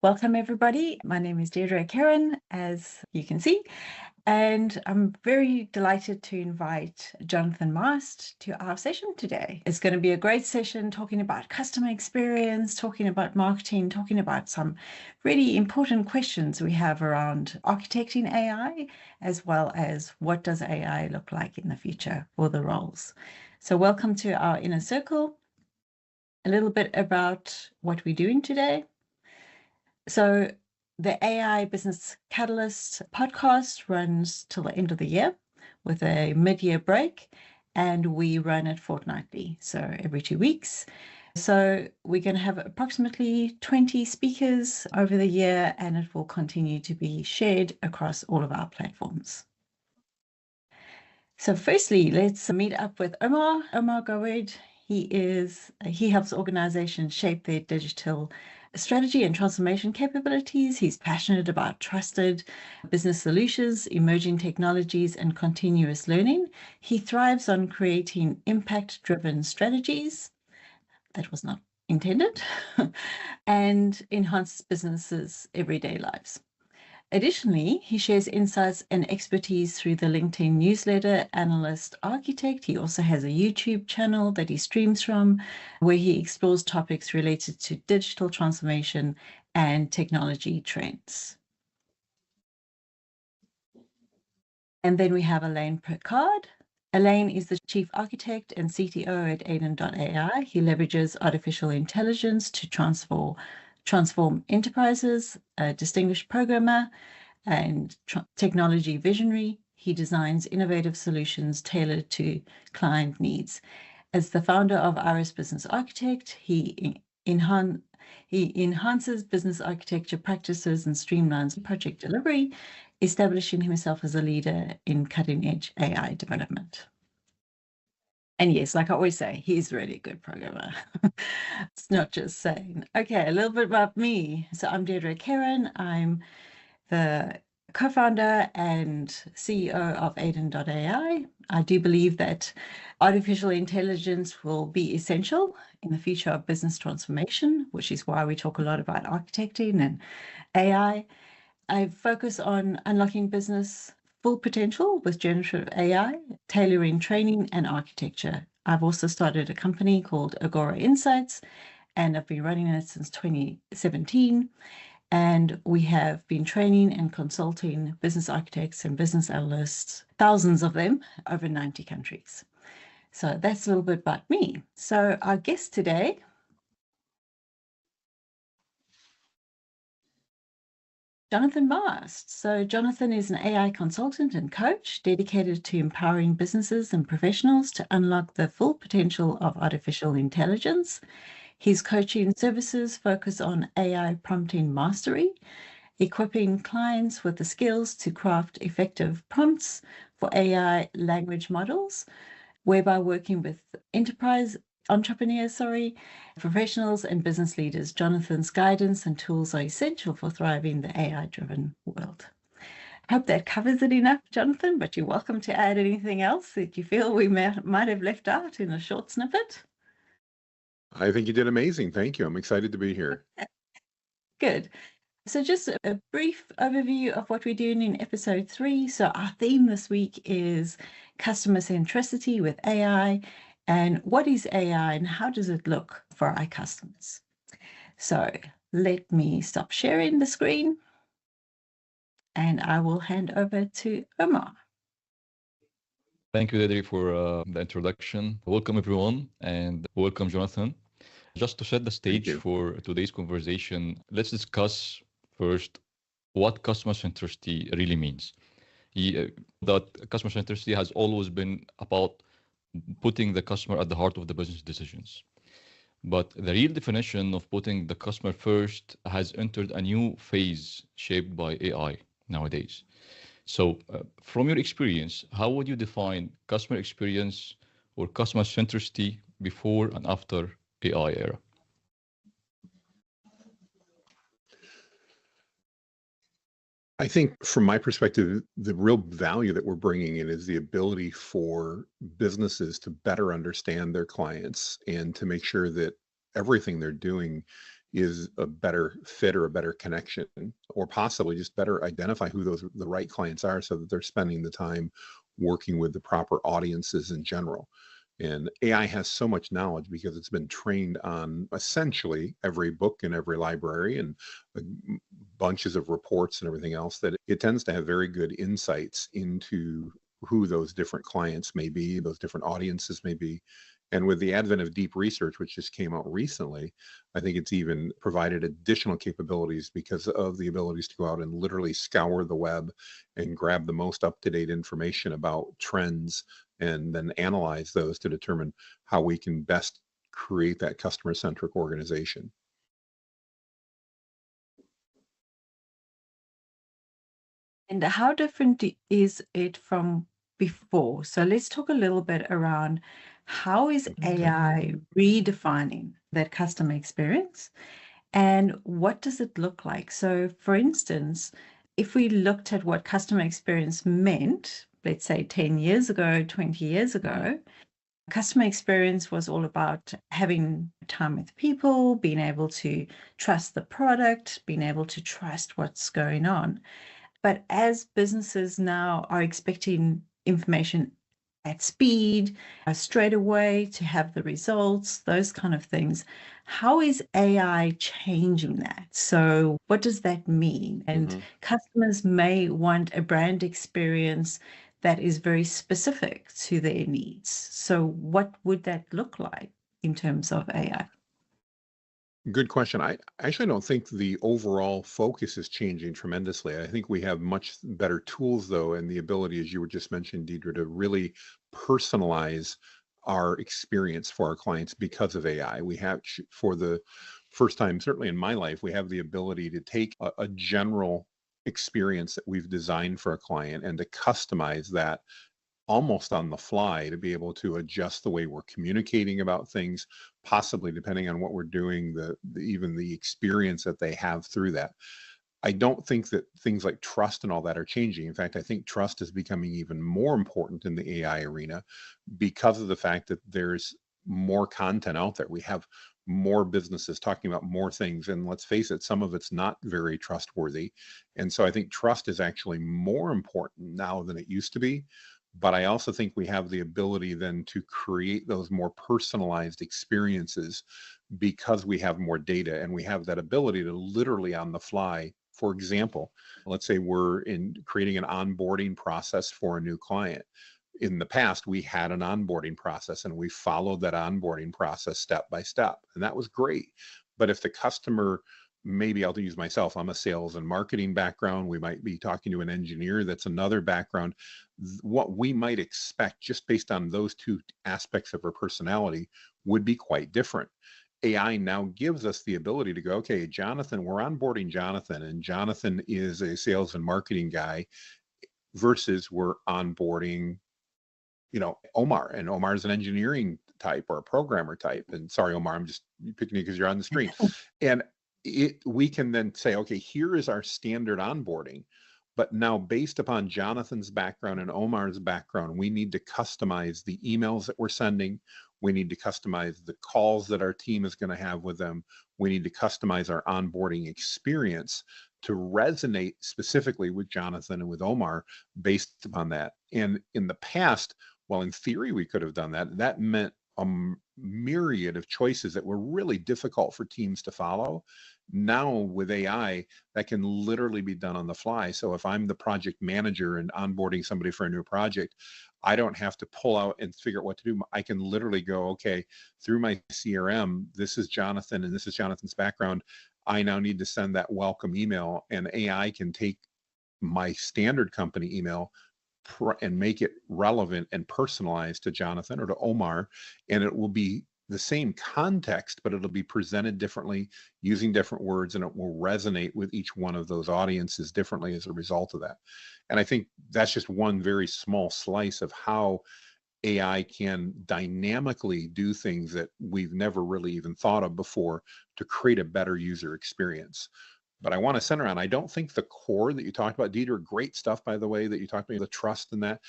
Welcome, everybody. My name is Deirdre Caren, as you can see, and I'm very delighted to invite Jonathan Mast to our session today. It's going to be a great session talking about customer experience, talking about marketing, talking about some really important questions we have around architecting AI, as well as what does AI look like in the future for the roles. So welcome to our inner circle. A little bit about what we're doing today. So the AI Business Catalyst podcast runs till the end of the year with a mid-year break, and we run it fortnightly, so every 2 weeks. So we're going to have approximately 20 speakers over the year, and it will continue to be shared across all of our platforms. So firstly, let's meet up with Omar Gawad. He helps organizations shape their digital strategy and transformation capabilities. He's passionate about trusted business solutions, emerging technologies, and continuous learning. He thrives on creating impact-driven strategies. That was not intended, and enhances businesses' everyday lives. Additionally, he shares insights and expertise through the LinkedIn newsletter, Analyst Architect. He also has a YouTube channel that he streams from, where he explores topics related to digital transformation and technology trends. And then we have Alain Picard. Alain is the Chief Architect and CTO at Aiden.ai. He leverages artificial intelligence to transform enterprises, a distinguished programmer and technology visionary. He designs innovative solutions tailored to client needs. As the founder of Iris Business Architect, he enhances business architecture practices and streamlines project delivery, establishing himself as a leader in cutting-edge AI development. And yes, like I always say, he's a really good programmer. It's not just saying. Okay, a little bit about me. So I'm Deirdre Caren. I'm the co-founder and CEO of Aiden.ai. I do believe that artificial intelligence will be essential in the future of business transformation, which is why we talk a lot about architecting and AI. I focus on unlocking business full potential with generative AI, tailoring training and architecture. I've also started a company called Agora Insights, and I've been running it since 2017. And we have been training and consulting business architects and business analysts, thousands of them, over 90 countries. So that's a little bit about me. So our guest today, Jonathan Mast. So Jonathan is an AI consultant and coach dedicated to empowering businesses and professionals to unlock the full potential of artificial intelligence. His coaching services focus on AI prompting mastery, equipping clients with the skills to craft effective prompts for AI language models, whereby working with entrepreneurs, professionals and business leaders. Jonathan's guidance and tools are essential for thriving in the AI-driven world. I hope that covers it enough, Jonathan, but you're welcome to add anything else that you feel we might have left out in a short snippet. I think you did amazing. Thank you. I'm excited to be here. Good. So just a brief overview of what we're doing in episode 3. So our theme this week is customer-centricity with AI. And what is AI and how does it look for our customers? So let me stop sharing the screen and I will hand over to Omar. Thank you, Deirdre, for the introduction. Welcome, everyone, and welcome, Jonathan. Just to set the stage for today's conversation, let's discuss first what customer centricity really means. That customer centricity has always been about putting the customer at the heart of the business decisions. But the real definition of putting the customer first has entered a new phase shaped by AI nowadays. So from your experience, how would you define customer experience or customer centricity before and after AI era? I think from my perspective, the real value that we're bringing in is the ability for businesses to better understand their clients and to make sure that everything they're doing is a better fit or a better connection, or possibly just better identify who the right clients are so that they're spending the time working with the proper audiences in general. And AI has so much knowledge because it's been trained on essentially every book in every library and bunches of reports and everything else, that it tends to have very good insights into who those different clients may be, those different audiences may be. And with the advent of deep research, which just came out recently, I think it's even provided additional capabilities because of the abilities to go out and literally scour the web and grab the most up-to-date information about trends and then analyze those to determine how we can best create that customer-centric organization. And how different is it from before? So let's talk a little bit around how is AI redefining that customer experience and what does it look like? So for instance, if we looked at what customer experience meant, let's say 10 years ago, 20 years ago, customer experience was all about having time with people, being able to trust the product, being able to trust what's going on. But as businesses now are expecting information at speed, straight away to have the results, those kind of things, how is AI changing that? So what does that mean? And customers may want a brand experience that is very specific to their needs. So what would that look like in terms of AI? Good question. I actually don't think the overall focus is changing tremendously. I think we have much better tools, though, and the ability, as you were just mentioning, Deirdre, to really personalize our experience for our clients because of AI. We have, for the first time, certainly in my life, we have the ability to take a general experience that we've designed for a client and to customize that almost on the fly, to be able to adjust the way we're communicating about things, possibly depending on what we're doing, even the experience that they have through that. I don't think that things like trust and all that are changing. In fact, I think trust is becoming even more important in the AI arena because of the fact that there's more content out there. We have more businesses talking about more things, and let's face it, some of it's not very trustworthy. And so I think trust is actually more important now than it used to be. But I also think we have the ability then to create those more personalized experiences because we have more data and we have that ability to literally on the fly. For example, let's say we're in creating an onboarding process for a new client. In the past, we had an onboarding process and we followed that onboarding process step by step, and that was great. But if the customer, maybe I'll use myself, I'm a sales and marketing background, we might be talking to an engineer that's another background, what we might expect just based on those two aspects of her personality would be quite different. AI now gives us the ability to go, okay, Jonathan, we're onboarding Jonathan, and Jonathan is a sales and marketing guy versus we're onboarding, Omar, and Omar's an engineering type or a programmer type. And sorry, Omar, I'm just picking you because you're on the screen. And we can then say, okay, here is our standard onboarding. But now based upon Jonathan's background and Omar's background, we need to customize the emails that we're sending. We need to customize the calls that our team is going to have with them. We need to customize our onboarding experience to resonate specifically with Jonathan and with Omar based upon that. And in the past, well, in theory, we could have done that. That meant a myriad of choices that were really difficult for teams to follow. Now with AI, that can literally be done on the fly. So if I'm the project manager and onboarding somebody for a new project, I don't have to pull out and figure out what to do. I can literally go, okay, through my CRM, this is Jonathan and this is Jonathan's background. I now need to send that welcome email, and AI can take my standard company email and make it relevant and personalized to Jonathan or to Omar, and it will be the same context, but it'll be presented differently using different words, and it will resonate with each one of those audiences differently as a result of that. And I think that's just one very small slice of how AI can dynamically do things that we've never really even thought of before to create a better user experience. But I want to center on, I don't think the core that you talked about, Dieter, great stuff, by the way, that you talked about, the trust in that.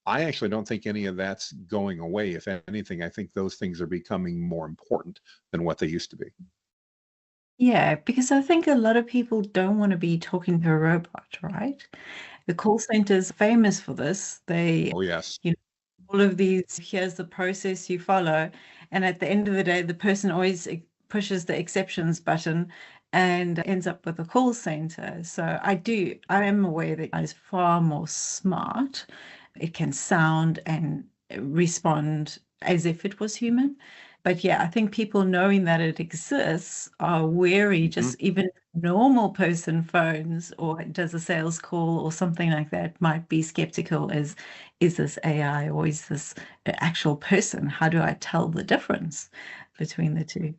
I actually don't think any of that's going away. If anything, I think those things are becoming more important than what they used to be. Yeah, because I think a lot of people don't want to be talking to a robot, right? The call center's famous for this. They, Oh, yes. you know, all of these, here's the process you follow. And at the end of the day, the person always pushes the exceptions button and ends up with a call center. So I am aware that it's far more smart. It can sound and respond as if it was human. But yeah, I think people knowing that it exists are wary, Mhm. just even normal person phones or does a sales call or something like that might be skeptical as, is this AI or is this an actual person? How do I tell the difference between the two?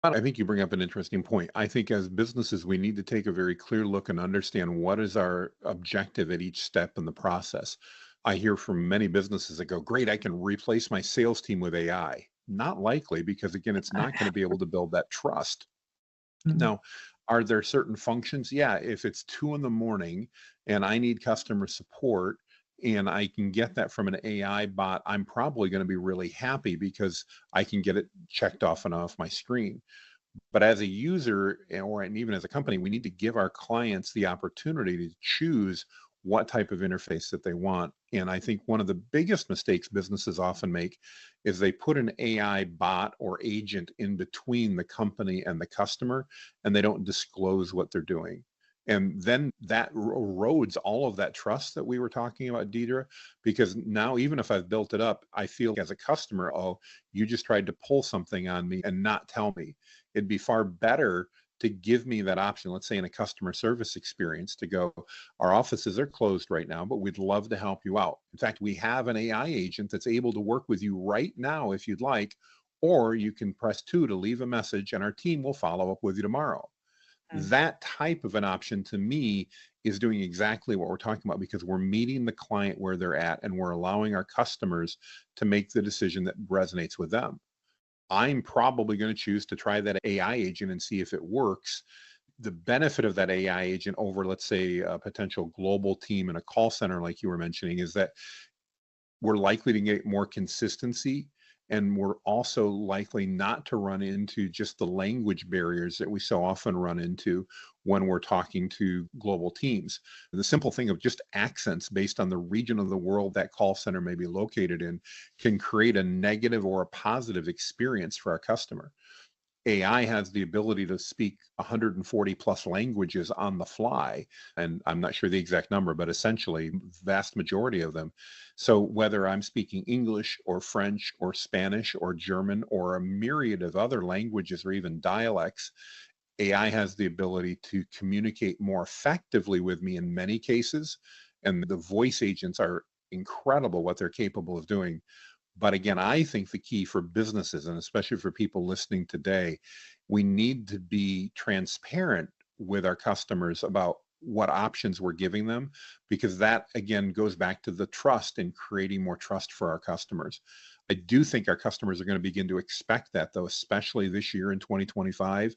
I think you bring up an interesting point. I think as businesses, we need to take a very clear look and understand what is our objective at each step in the process. I hear from many businesses that go, great, I can replace my sales team with AI. Not likely, because again, it's not going to be able to build that trust. Mm. Now, are there certain functions? Yeah, if it's 2 in the morning and I need customer support and I can get that from an AI bot, I'm probably going to be really happy because I can get it checked off and off my screen. But as a user and even as a company, we need to give our clients the opportunity to choose what type of interface that they want. And I think one of the biggest mistakes businesses often make is they put an AI bot or agent in between the company and the customer, and they don't disclose what they're doing. And then that erodes all of that trust that we were talking about, Deidre, because now even if I've built it up, I feel as a customer, oh, you just tried to pull something on me and not tell me. It'd be far better to give me that option, let's say in a customer service experience, to go, our offices are closed right now, but we'd love to help you out. In fact, we have an AI agent that's able to work with you right now if you'd like, or you can press 2 to leave a message and our team will follow up with you tomorrow. Mm. That type of an option to me is doing exactly what we're talking about because we're meeting the client where they're at and we're allowing our customers to make the decision that resonates with them. I'm probably going to choose to try that AI agent and see if it works. The benefit of that AI agent over, let's say, a potential global team in a call center, like you were mentioning, is that we're likely to get more consistency, and we're also likely not to run into just the language barriers that we so often run into when we're talking to global teams. The simple thing of just accents based on the region of the world that call center may be located in can create a negative or a positive experience for our customer. AI has the ability to speak 140 plus languages on the fly. And I'm not sure the exact number, but essentially vast majority of them. So whether I'm speaking English or French or Spanish or German or a myriad of other languages or even dialects, AI has the ability to communicate more effectively with me in many cases. And the voice agents are incredible what they're capable of doing. But again, I think the key for businesses, and especially for people listening today, we need to be transparent with our customers about what options we're giving them, because that again goes back to the trust and creating more trust for our customers. I do think our customers are going to begin to expect that, though, especially this year in 2025.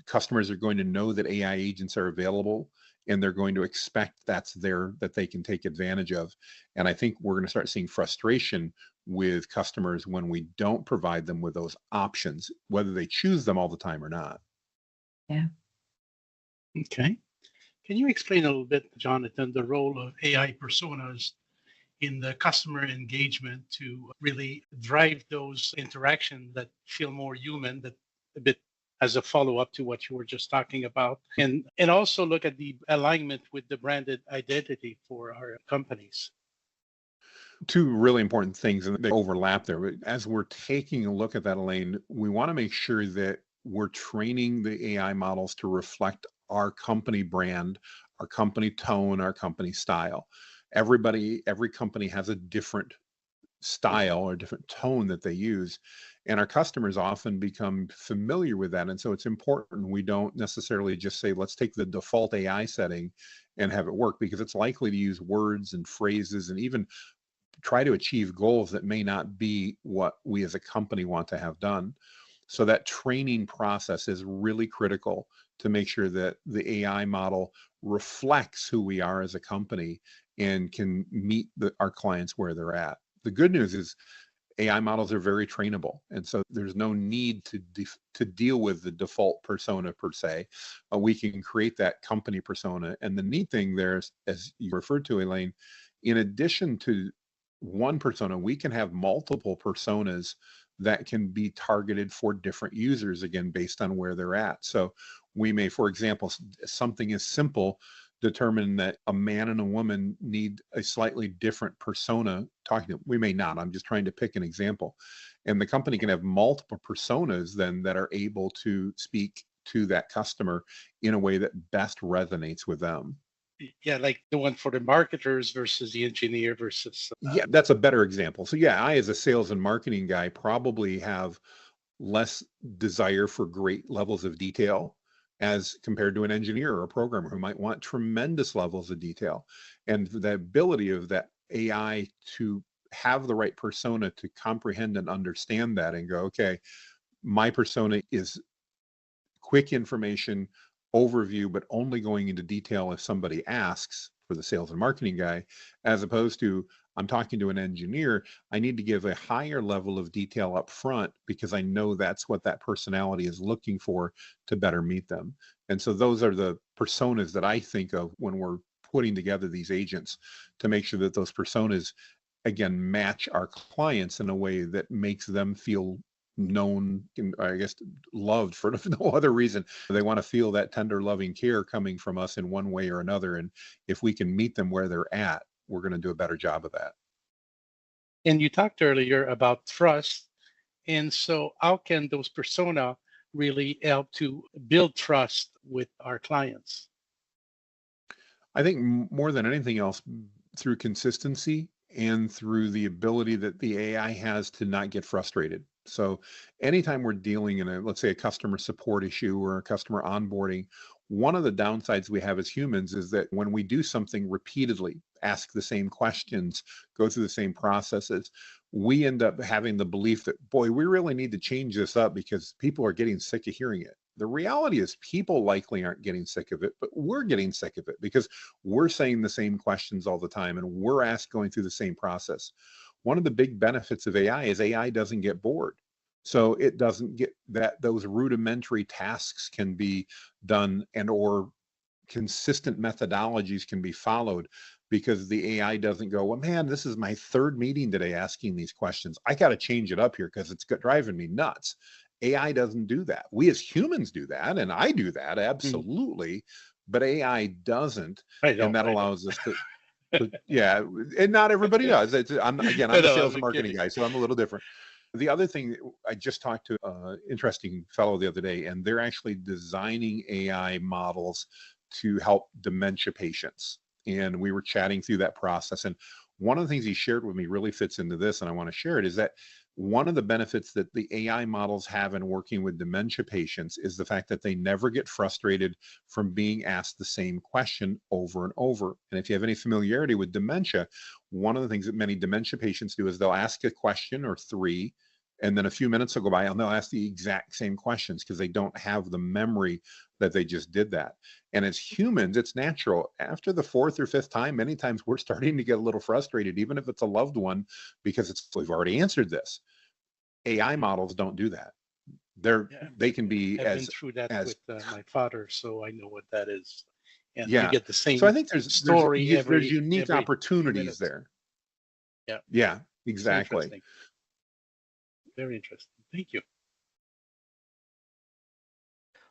Customers are going to know that AI agents are available and they're going to expect that's there that they can take advantage of. And I think we're going to start seeing frustration with customers when we don't provide them with those options, whether they choose them all the time or not. Yeah. Okay. Can you explain a little bit, Jonathan, the role of AI personas in the customer engagement to really drive those interactions that feel more human, that a bit as a follow-up to what you were just talking about, and also look at the alignment with the branded identity for our companies? Two really important things, and they overlap there. But as we're taking a look at that, Elaine, we want to make sure that we're training the AI models to reflect our company brand, our company tone, our company style. Every company has a different style or different tone that they use. And our customers often become familiar with that. And so it's important we don't necessarily just say, let's take the default AI setting and have it work, because it's likely to use words and phrases and even try to achieve goals that may not be what we as a company want to have done. So that training process is really critical to make sure that the AI model reflects who we are as a company and can meet our clients where they're at. The good news is AI models are very trainable. And so there's no need to deal with the default persona per se. We can create that company persona. And the neat thing there is, as you referred to, Elaine, in addition to one persona, we can have multiple personas that can be targeted for different users, again, based on where they're at. So we may, for example, something as simple, determine that a man and a woman need a slightly different persona talking to them. We may not. I'm just trying to pick an example. And the company can have multiple personas then that are able to speak to that customer in a way that best resonates with them. Yeah, like the one for the marketers versus the engineer versus. Yeah, that's a better example. So yeah, I as a sales and marketing guy probably have less desire for great levels of detail as compared to an engineer or a programmer who might want tremendous levels of detail. And the ability of that AI to have the right persona to comprehend and understand that and go, okay, my persona is quick information overview, but only going into detail if somebody asks, for the sales and marketing guy, as opposed to I'm talking to an engineer, I need to give a higher level of detail up front because I know that's what that personality is looking for to better meet them. And so those are the personas that I think of when we're putting together these agents to make sure that those personas, again, match our clients in a way that makes them feel known, I guess, loved for no other reason. They want to feel that tender, loving care coming from us in one way or another. And if we can meet them where they're at, we're going to do a better job of that. And you talked earlier about trust. And so how can those persona really help to build trust with our clients? I think more than anything else, through consistency and through the ability that the AI has to not get frustrated. So anytime we're dealing in let's say a customer support issue or a customer onboarding, one of the downsides we have as humans is that when we do something repeatedly, ask the same questions, go through the same processes, we end up having the belief that, boy, we really need to change this up because people are getting sick of hearing it. The reality is people likely aren't getting sick of it, but we're getting sick of it because we're saying the same questions all the time and we're going through the same process. One of the big benefits of AI is AI doesn't get bored. So it doesn't get those rudimentary tasks can be done and or consistent methodologies can be followed because the AI doesn't go, well, man, this is my third meeting today asking these questions. I got to change it up here because it's driving me nuts. AI doesn't do that. We as humans do that, and I do that, absolutely, but AI doesn't, and that allows us to yeah, and not everybody does. I'm a sales and marketing guy, so I'm a little different. The other thing, I just talked to an interesting fellow the other day, and they're actually designing AI models to help dementia patients. And we were chatting through that process. And one of the things he shared with me really fits into this, and I want to share it, is that one of the benefits that the AI models have in working with dementia patients is the fact that they never get frustrated from being asked the same question over and over. And if you have any familiarity with dementia, one of the things that many dementia patients do is they'll ask a question or three, and then a few minutes will go by and they'll ask the exact same questions because they don't have the memory that they just did that. And as humans, it's natural. After the fourth or fifth time, many times we're starting to get a little frustrated, even if it's a loved one, because we've already answered this. AI models don't do that. They can be I've been through that with my father, so I know what that is. And you get the same. So I think there's unique every opportunities there. Yeah, exactly. Very interesting. Thank you.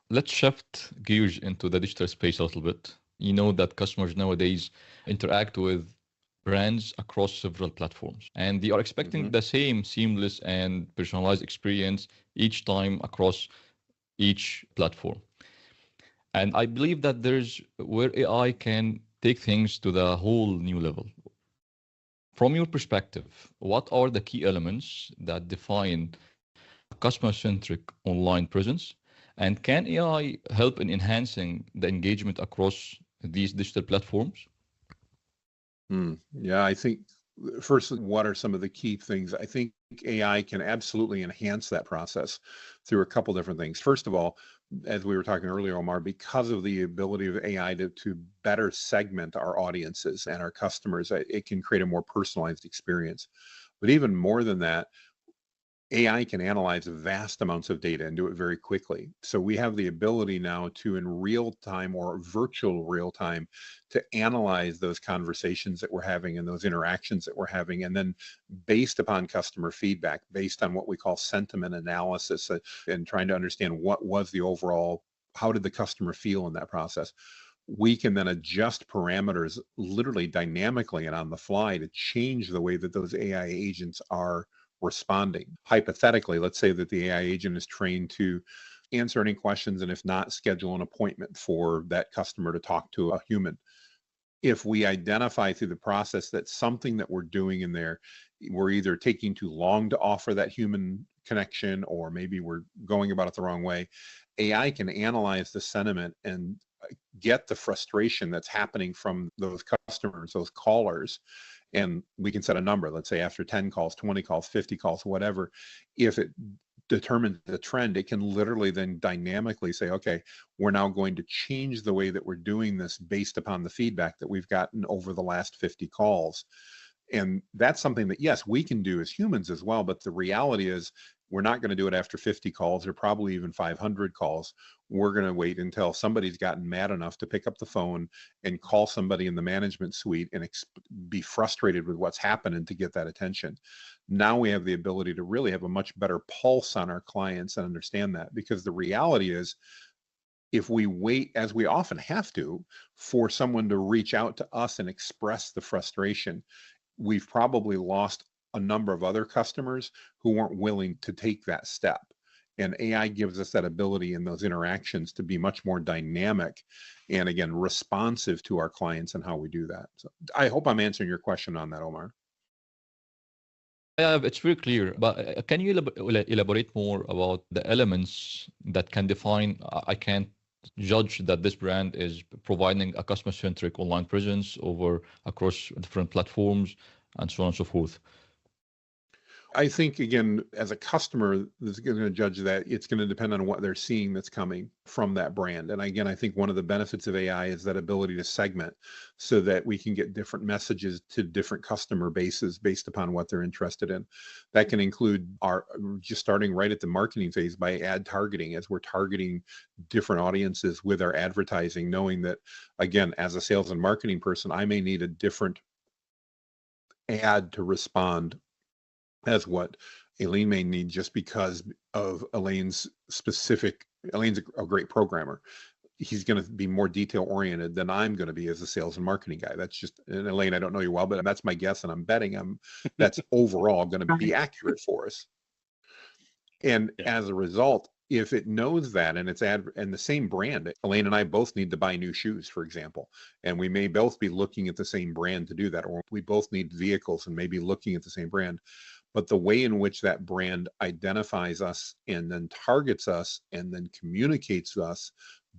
Let's shift gears into the digital space a little bit. You know that customers nowadays interact with brands across several platforms, and they are expecting the same seamless and personalized experience each time across each platform. And I believe that there's where AI can take things to the whole new level. From your perspective, what are the key elements that define a customer-centric online presence? And can AI help in enhancing the engagement across these digital platforms? Yeah, I think first, what are some of the key things? I think AI can absolutely enhance that process through a couple different things. First of all, as we were talking earlier, Omar, because of the ability of AI to better segment our audiences and our customers, it can create a more personalized experience. But even more than that, AI can analyze vast amounts of data and do it very quickly. So we have the ability now to, in real time or virtual real time, to analyze those conversations that we're having and those interactions that we're having. And then based upon customer feedback, based on what we call sentiment analysis, and trying to understand what was the overall, how did the customer feel in that process, we can then adjust parameters literally dynamically and on the fly to change the way that those AI agents are responding. Hypothetically, let's say that the AI agent is trained to answer any questions, and if not, schedule an appointment for that customer to talk to a human. If we identify through the process that something that we're doing in there, we're either taking too long to offer that human connection, or maybe we're going about it the wrong way, AI can analyze the sentiment and get the frustration that's happening from those customers, those callers, and we can set a number, let's say after 10 calls, 20 calls, 50 calls, whatever. If it determines the trend, it can literally then dynamically say, okay, we're now going to change the way that we're doing this based upon the feedback that we've gotten over the last 50 calls. And that's something that, yes, we can do as humans as well, but the reality is we're not going to do it after 50 calls or probably even 500 calls. We're going to wait until somebody's gotten mad enough to pick up the phone and call somebody in the management suite and be frustrated with what's happening to get that attention. Now we have the ability to really have a much better pulse on our clients and understand that, because the reality is, if we wait, as we often have to, for someone to reach out to us and express the frustration, we've probably lost a number of other customers who weren't willing to take that step. And AI gives us that ability in those interactions to be much more dynamic and, again, responsive to our clients and how we do that. So I hope I'm answering your question on that, Omar. Yeah, it's very clear, but can you elaborate more about the elements that can define, I can't judge that this brand is providing a customer-centric online presence across different platforms and so on and so forth? I think, again, as a customer that's going to judge that, it's going to depend on what they're seeing that's coming from that brand. And again, I think one of the benefits of AI is that ability to segment so that we can get different messages to different customer bases based upon what they're interested in. That can include just starting right at the marketing phase by ad targeting, as we're targeting different audiences with our advertising, knowing that, again, as a sales and marketing person, I may need a different ad to respond as what Alain may need, just because of Alain's a great programmer. He's going to be more detail oriented than I'm going to be as a sales and marketing guy. That's just, and Alain, I don't know you well, but that's my guess, and I'm betting that's overall going to be accurate for us. And as a result, if it knows that, and it's and the same brand, Alain and I both need to buy new shoes, for example, and we may both be looking at the same brand to do that, or we both need vehicles and maybe looking at the same brand. But the way in which that brand identifies us and then targets us and then communicates with us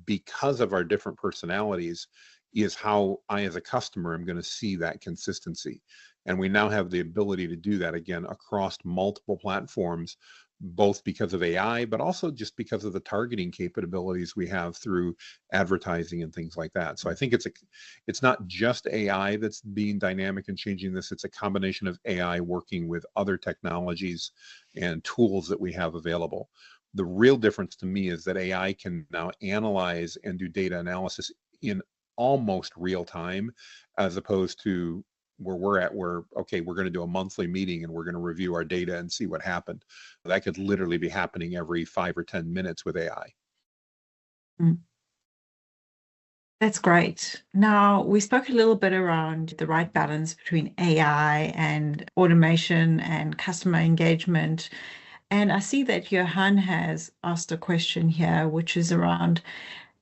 because of our different personalities is how I, as a customer, am going to see that consistency. And we now have the ability to do that, again, across multiple platforms, both because of AI, but also just because of the targeting capabilities we have through advertising and things like that. So I think it's not just AI that's being dynamic and changing this. It's a combination of AI working with other technologies and tools that we have available. The real difference to me is that AI can now analyze and do data analysis in almost real time, as opposed to where we're at, okay, we're going to do a monthly meeting and we're going to review our data and see what happened. That could literally be happening every 5 or 10 minutes with AI. That's great. Now, we spoke a little bit around the right balance between AI and automation and customer engagement. And I see that Johan has asked a question here, which is around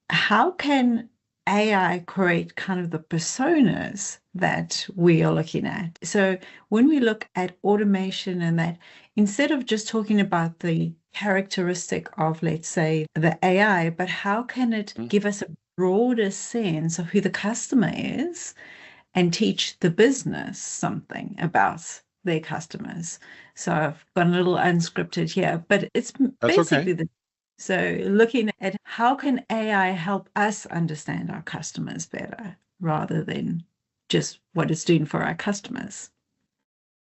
how can AI create kind of the personas that we are looking at? So when we look at automation and that, instead of just talking about the characteristic of, let's say, the AI, but how can it give us a broader sense of who the customer is and teach the business something about their customers? So I've gone a little unscripted here, but it's basically okay. So looking at how can AI help us understand our customers better rather than just what it's doing for our customers.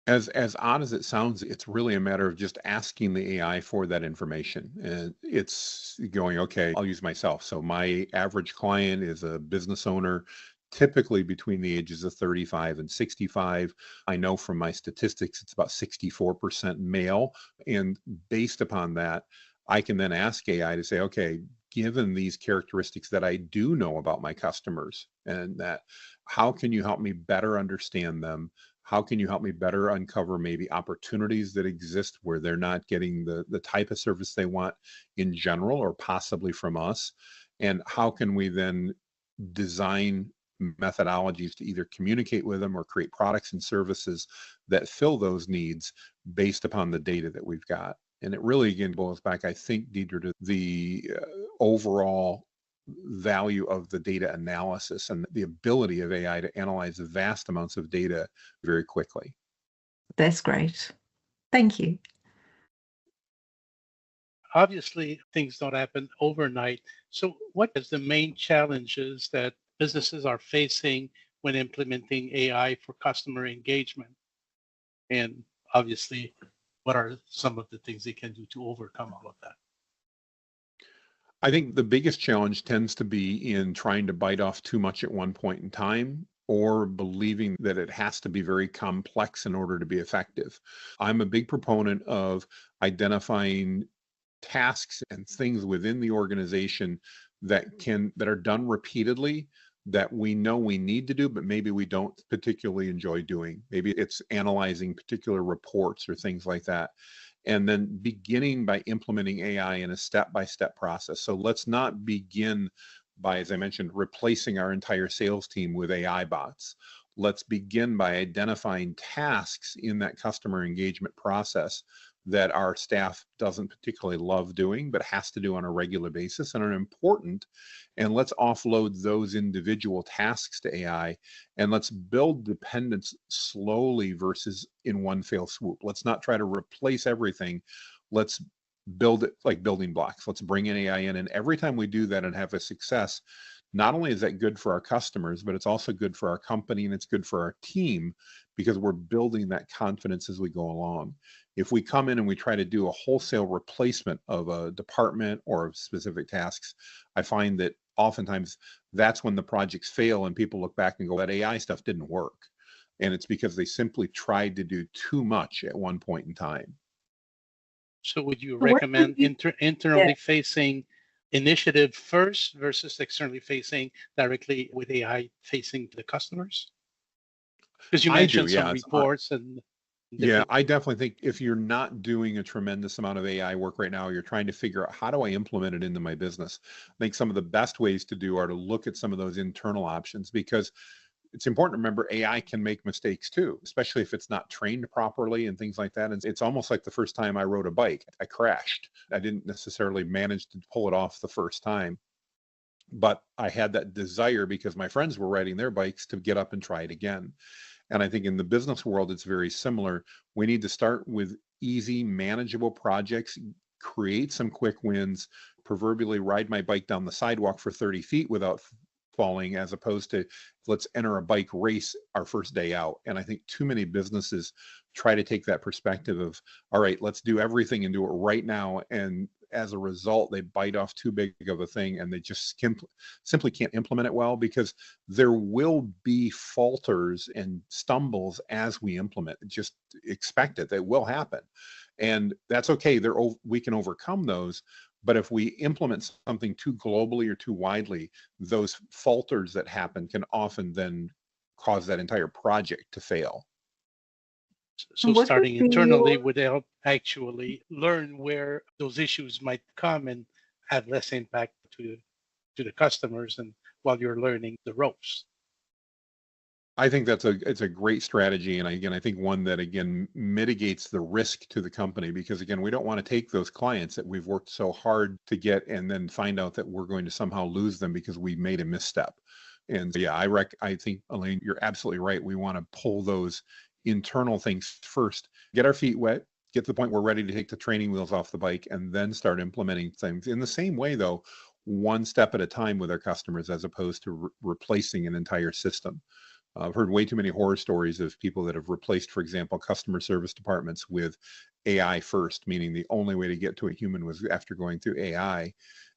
As odd as it sounds, it's really a matter of just asking the AI for that information. And it's going, okay, I'll use myself. So my average client is a business owner, typically between the ages of 35 and 65. I know from my statistics, it's about 64% male. And based upon that, I can then ask AI to say, okay, given these characteristics that I do know about my customers, and that how can you help me better understand them? How can you help me better uncover maybe opportunities that exist where they're not getting the type of service they want in general or possibly from us? And how can we then design methodologies to either communicate with them or create products and services that fill those needs based upon the data that we've got? And it really, again, boils back, I think, Deirdre, to the overall value of the data analysis and the ability of AI to analyze vast amounts of data very quickly. That's great. Thank you. Obviously, things don't happen overnight. So what is the main challenges that businesses are facing when implementing AI for customer engagement? And obviously, what are some of the things they can do to overcome all of that? I think the biggest challenge tends to be in trying to bite off too much at one point in time, or believing that it has to be very complex in order to be effective. I'm a big proponent of identifying tasks and things within the organization that are done repeatedly, that we know we need to do, but maybe we don't particularly enjoy doing. Maybe it's analyzing particular reports or things like that. And then beginning by implementing AI in a step-by-step process. So let's not begin by, as I mentioned, replacing our entire sales team with AI bots. Let's begin by identifying tasks in that customer engagement process that our staff doesn't particularly love doing, but has to do on a regular basis and are important. And let's offload those individual tasks to AI, and let's build dependence slowly versus in one fell swoop. Let's not try to replace everything. Let's build it like building blocks. Let's bring in AI in. And every time we do that and have a success, not only is that good for our customers, but it's also good for our company and it's good for our team, because we're building that confidence as we go along. If we come in and we try to do a wholesale replacement of a department or of specific tasks, I find that oftentimes that's when the projects fail and people look back and go, that AI stuff didn't work. And it's because they simply tried to do too much at one point in time. So would you recommend internally facing initiative first versus externally facing directly with AI facing the customers? Because you mentioned some reports and yeah, I definitely think if you're not doing a tremendous amount of AI work right now, you're trying to figure out how do I implement it into my business. I think some of the best ways to do are to look at some of those internal options, because it's important to remember AI can make mistakes too, especially if it's not trained properly and things like that. And it's almost like the first time I rode a bike, I crashed. I didn't necessarily manage to pull it off the first time, but I had that desire because my friends were riding their bikes to get up and try it again. And I think in the business world, it's very similar. We need to start with easy, manageable projects, create some quick wins, proverbially ride my bike down the sidewalk for 30 feet without falling, as opposed to let's enter a bike race our first day out. And I think too many businesses try to take that perspective of, all right, let's do everything and do it right now. And as a result, they bite off too big of a thing and they just simply can't implement it well, because there will be falters and stumbles as we implement. Just expect it. They will happen. And that's okay. We can overcome those. But if we implement something too globally or too widely, those falters that happen can often then cause that entire project to fail. So starting internally would help actually learn where those issues might come and have less impact to the customers, and while you're learning the ropes. I think it's a great strategy. And again, I think one that again mitigates the risk to the company, because again, we don't want to take those clients that we've worked so hard to get and then find out that we're going to somehow lose them because we made a misstep. And yeah, I think, Alain, you're absolutely right. We want to pull those internal things first, get our feet wet, get to the point where we're ready to take the training wheels off the bike, and then start implementing things in the same way, though, one step at a time with our customers, as opposed to replacing an entire system. I've heard way too many horror stories of people that have replaced, for example, customer service departments with AI first, meaning the only way to get to a human was after going through AI.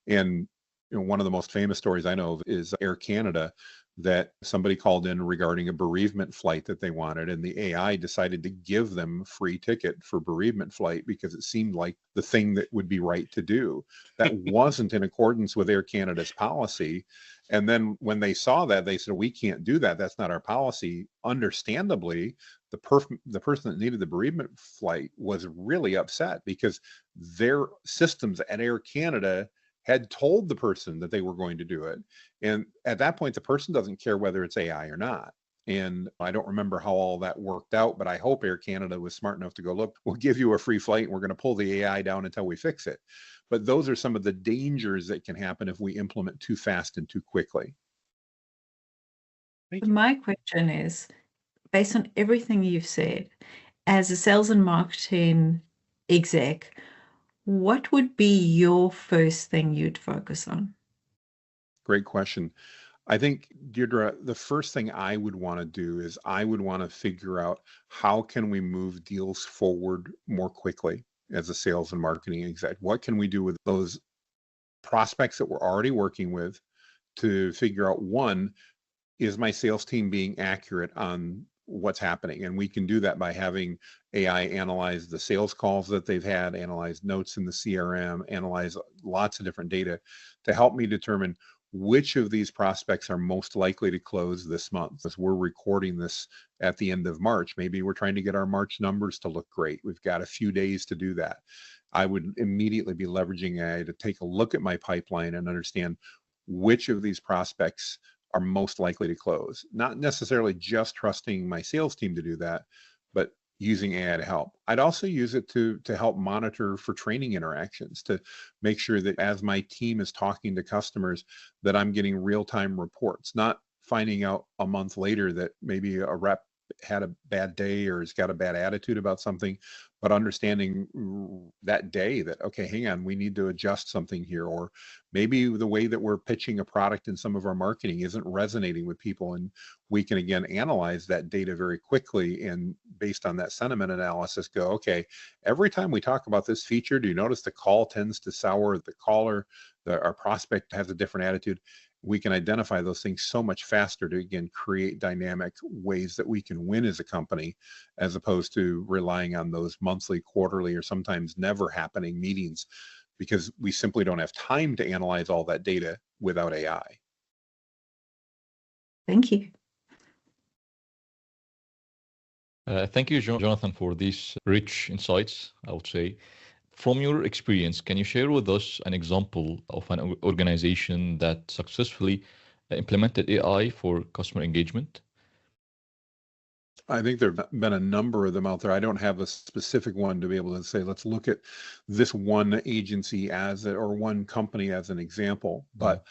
And one of the most famous stories I know of is Air Canada, that somebody called in regarding a bereavement flight that they wanted, and the AI decided to give them a free ticket for bereavement flight because it seemed like the thing that would be right to do. That wasn't in accordance with Air Canada's policy. And then when they saw that, they said, we can't do that. That's not our policy. Understandably, the person that needed the bereavement flight was really upset because their systems at Air Canada had told the person that they were going to do it. And at that point, the person doesn't care whether it's AI or not. And I don't remember how all that worked out, but I hope Air Canada was smart enough to go, look, we'll give you a free flight and we're going to pull the AI down until we fix it. But those are some of the dangers that can happen if we implement too fast and too quickly. My question is, based on everything you've said, as a sales and marketing exec, what would be your first thing you'd focus on? Great question. I think, Deirdre, the first thing I would want to do is I would want to figure out how can we move deals forward more quickly as a sales and marketing exec. What can we do with those prospects that we're already working with to figure out, one, is my sales team being accurate on what's happening? And we can do that by having AI analyze the sales calls that they've had, analyze notes in the CRM, analyze lots of different data to help me determine which of these prospects are most likely to close this month. As we're recording this at the end of March, maybe we're trying to get our March numbers to look great. We've got a few days to do that. I would immediately be leveraging AI to take a look at my pipeline and understand which of these prospects are most likely to close. Not necessarily just trusting my sales team to do that, but using AI to help. I'd also use it to help monitor for training interactions, to make sure that as my team is talking to customers, that I'm getting real-time reports, not finding out a month later that maybe a rep had a bad day or has got a bad attitude about something, but understanding that day that, okay, hang on, we need to adjust something here. Or maybe the way that we're pitching a product in some of our marketing isn't resonating with people. And we can, again, analyze that data very quickly. And based on that sentiment analysis, go, okay, every time we talk about this feature, do you notice the call tends to sour the caller, our prospect has a different attitude? We can identify those things so much faster to, again, create dynamic ways that we can win as a company, as opposed to relying on those monthly, quarterly, or sometimes never happening meetings, because we simply don't have time to analyze all that data without AI. Thank you. Thank you, Jonathan, for these rich insights, I would say. From your experience, can you share with us an example of an organization that successfully implemented AI for customer engagement? I think there have been a number of them out there. I don't have a specific one to be able to say, let's look at this one agency or one company as an example. But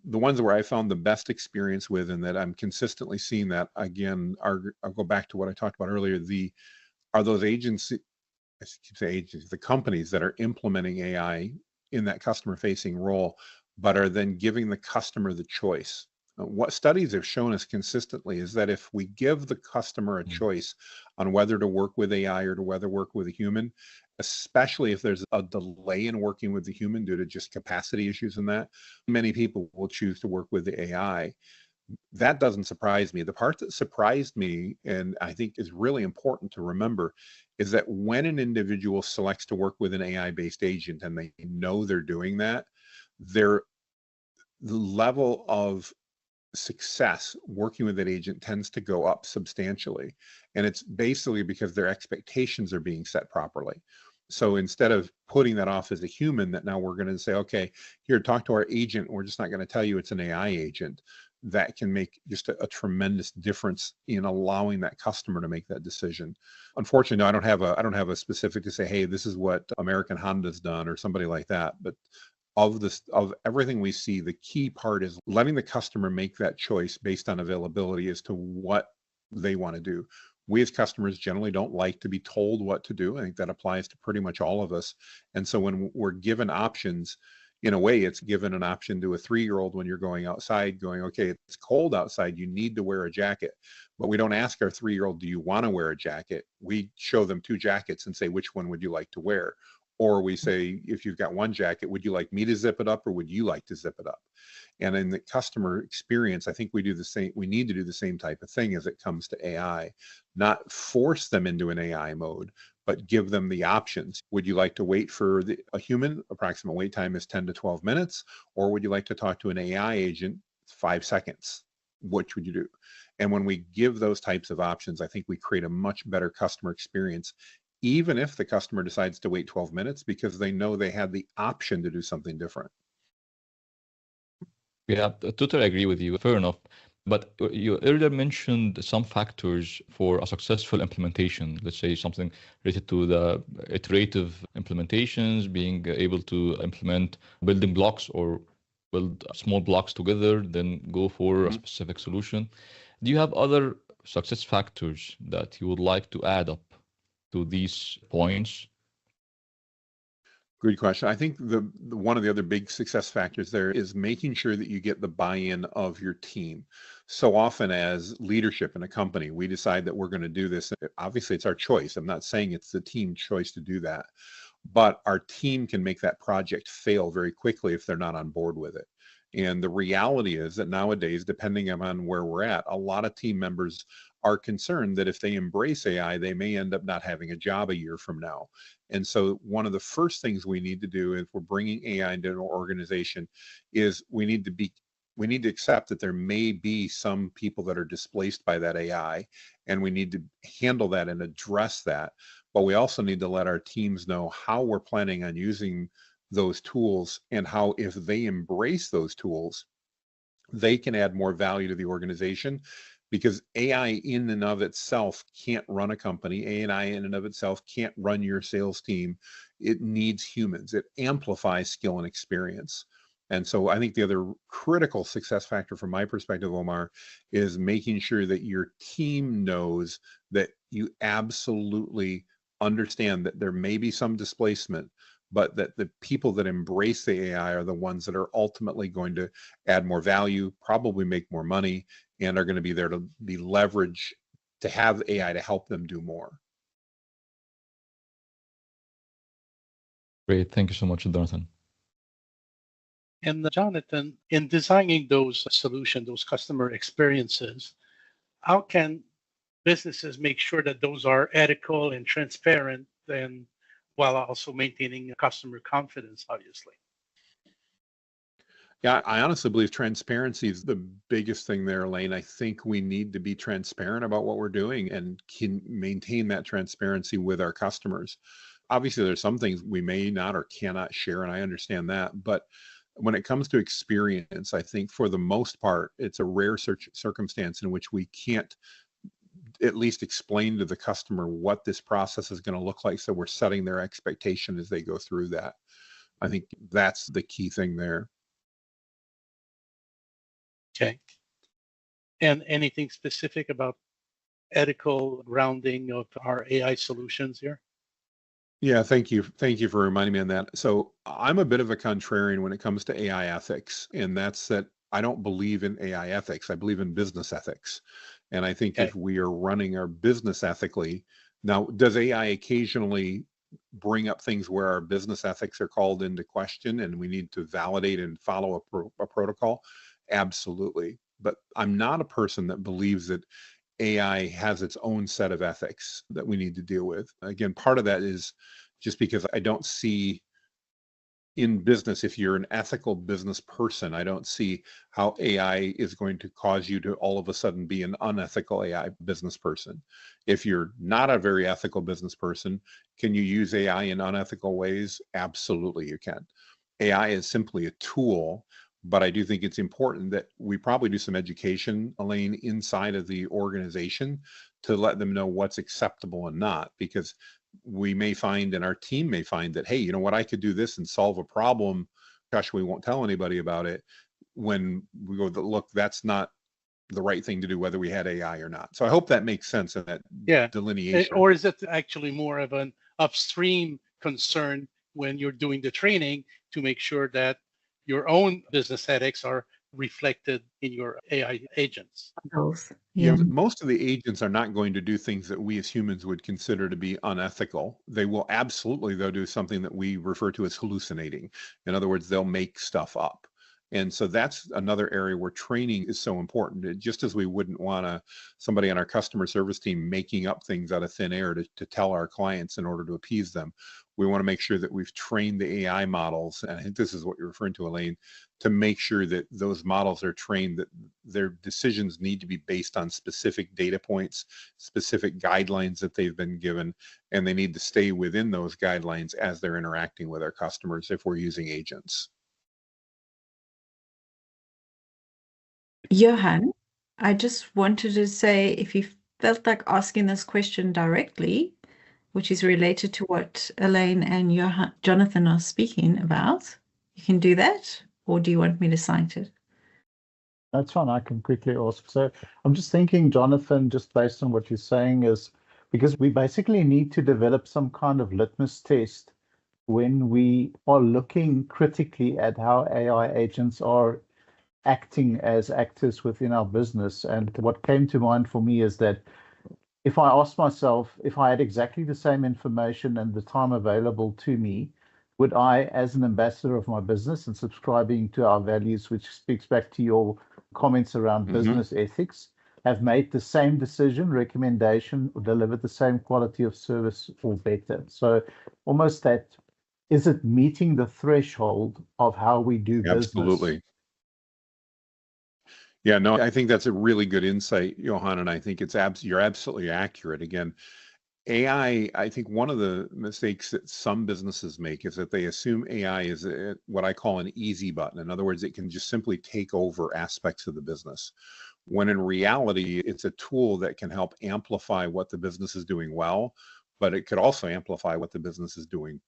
the ones where I found the best experience with, and that I'm consistently seeing that, again, I'll go back to what I talked about earlier, are those agencies, I keep saying agencies, the companies that are implementing AI in that customer-facing role, but are then giving the customer the choice. What studies have shown us consistently is that if we give the customer a choice on whether to work with AI or to whether work with a human, especially if there's a delay in working with the human due to just capacity issues in that, many people will choose to work with the AI. That doesn't surprise me. The part that surprised me, and I think is really important to remember, is that when an individual selects to work with an AI-based agent and they know they're doing that, the level of success working with that agent tends to go up substantially. And it's basically because their expectations are being set properly. So instead of putting that off as a human, that now we're going to say, okay, here, talk to our agent. We're just not going to tell you it's an AI agent. That can make just a tremendous difference in allowing that customer to make that decision. Unfortunately, no, I don't have a specific to say, hey, this is what American Honda's done or somebody like that. But of everything we see, the key part is letting the customer make that choice based on availability as to what they want to do. We as customers generally don't like to be told what to do. I think that applies to pretty much all of us. And so when we're given options, in a way, it's given an option to a 3-year-old when you're going outside, going, okay, it's cold outside, you need to wear a jacket. But we don't ask our 3-year-old, do you want to wear a jacket? We show them 2 jackets and say, which one would you like to wear? Or we say, if you've got 1 jacket, would you like me to zip it up or would you like to zip it up? And in the customer experience, I think we do the same. We need to do the same type of thing as it comes to AI, not force them into an AI mode, but give them the options. Would you like to wait for a human? Approximate wait time is 10 to 12 minutes. Or would you like to talk to an AI agent 5 seconds? Which would you do? And when we give those types of options, I think we create a much better customer experience, even if the customer decides to wait 12 minutes, because they know they had the option to do something different. Yeah, I totally agree with you. Fair enough. But you earlier mentioned some factors for a successful implementation. Let's say something related to the iterative implementations, being able to implement building blocks or build small blocks together, then go for a specific solution. Do you have other success factors that you would like to add up to these points? Good question. I think the one of the other big success factors there is making sure that you get the buy-in of your team. So often as leadership in a company, we decide that we're going to do this. Obviously, it's our choice. I'm not saying it's the team's choice to do that, but our team can make that project fail very quickly if they're not on board with it. And the reality is that nowadays, depending on where we're at, a lot of team members are concerned that if they embrace AI, they may end up not having a job a year from now. And so one of the first things we need to do if we're bringing AI into an organization is we need to accept that there may be some people that are displaced by that AI, and we need to handle that and address that. But we also need to let our teams know how we're planning on using those tools and how if they embrace those tools, they can add more value to the organization, because AI in and of itself can't run a company. AI in and of itself can't run your sales team. It needs humans. It amplifies skill and experience. And so I think the other critical success factor from my perspective, Omar, is making sure that your team knows that you absolutely understand that there may be some displacement, but that the people that embrace the AI are the ones that are ultimately going to add more value, probably make more money, and are going to be there to be leveraged to have AI to help them do more. Great. Thank you so much, Jonathan. And Jonathan, in designing those solutions, those customer experiences, how can businesses make sure that those are ethical and transparent, and while also maintaining customer confidence, obviously? Yeah, I honestly believe transparency is the biggest thing there, Elaine. I think we need to be transparent about what we're doing and can maintain that transparency with our customers. Obviously, there's some things we may not or cannot share, and I understand that. But when it comes to experience, I think for the most part, it's a rare circumstance in which we can't at least explain to the customer what this process is going to look like, so we're setting their expectation as they go through that. I think that's the key thing there. Okay. And anything specific about ethical grounding of our AI solutions here? Yeah, thank you. Thank you for reminding me on that. So I'm a bit of a contrarian when it comes to AI ethics, and that's that I don't believe in AI ethics. I believe in business ethics. And I think if we are running our business ethically, now, does AI occasionally bring up things where our business ethics are called into question and we need to validate and follow a protocol? Absolutely. But I'm not a person that believes that AI has its own set of ethics that we need to deal with. Again, part of that is just because I don't see in business, if you're an ethical business person, I don't see how AI is going to cause you to all of a sudden be an unethical AI business person. If you're not a very ethical business person, can you use AI in unethical ways? Absolutely, you can. AI is simply a tool, but I do think it's important that we probably do some education, Elaine, inside of the organization to let them know what's acceptable and not, because we may find, and our team may find that, hey, you know what, I could do this and solve a problem. Gosh, we won't tell anybody about it. When we go, look, that's not the right thing to do, whether we had AI or not. So I hope that makes sense in that delineation. Or is it actually more of an upstream concern when you're doing the training to make sure that your own business ethics are reflected in your AI agents. Yeah. Most of the agents are not going to do things that we as humans would consider to be unethical. They will absolutely, though, do something that we refer to as hallucinating. In other words, they'll make stuff up. And so that's another area where training is so important. Just as we wouldn't want somebody on our customer service team making up things out of thin air to tell our clients in order to appease them, we want to make sure that we've trained the AI models, and I think this is what you're referring to, Alain, to make sure that those models are trained, that their decisions need to be based on specific data points, specific guidelines that they've been given, and they need to stay within those guidelines as they're interacting with our customers if we're using agents. Johan, I just wanted to say, if you felt like asking this question directly, which is related to what Alain and Jonathan are speaking about, you can do that, or do you want me to cite it? That's fine. I can quickly ask. So I'm just thinking, Jonathan, just based on what you're saying, is because we basically need to develop some kind of litmus test when we are looking critically at how AI agents are acting as actors within our business. And what came to mind for me is that if I asked myself, if I had exactly the same information and the time available to me, would I, as an ambassador of my business and subscribing to our values, which speaks back to your comments around business ethics, have made the same decision, recommendation, or delivered the same quality of service or better? So almost that, is it meeting the threshold of how we do business? Absolutely. Yeah, no, I think that's a really good insight, Johan, and I think you're absolutely accurate. Again, AI, I think one of the mistakes that some businesses make is that they assume AI is what I call an easy button. In other words, it can just simply take over aspects of the business, when in reality, it's a tool that can help amplify what the business is doing well, but it could also amplify what the business is doing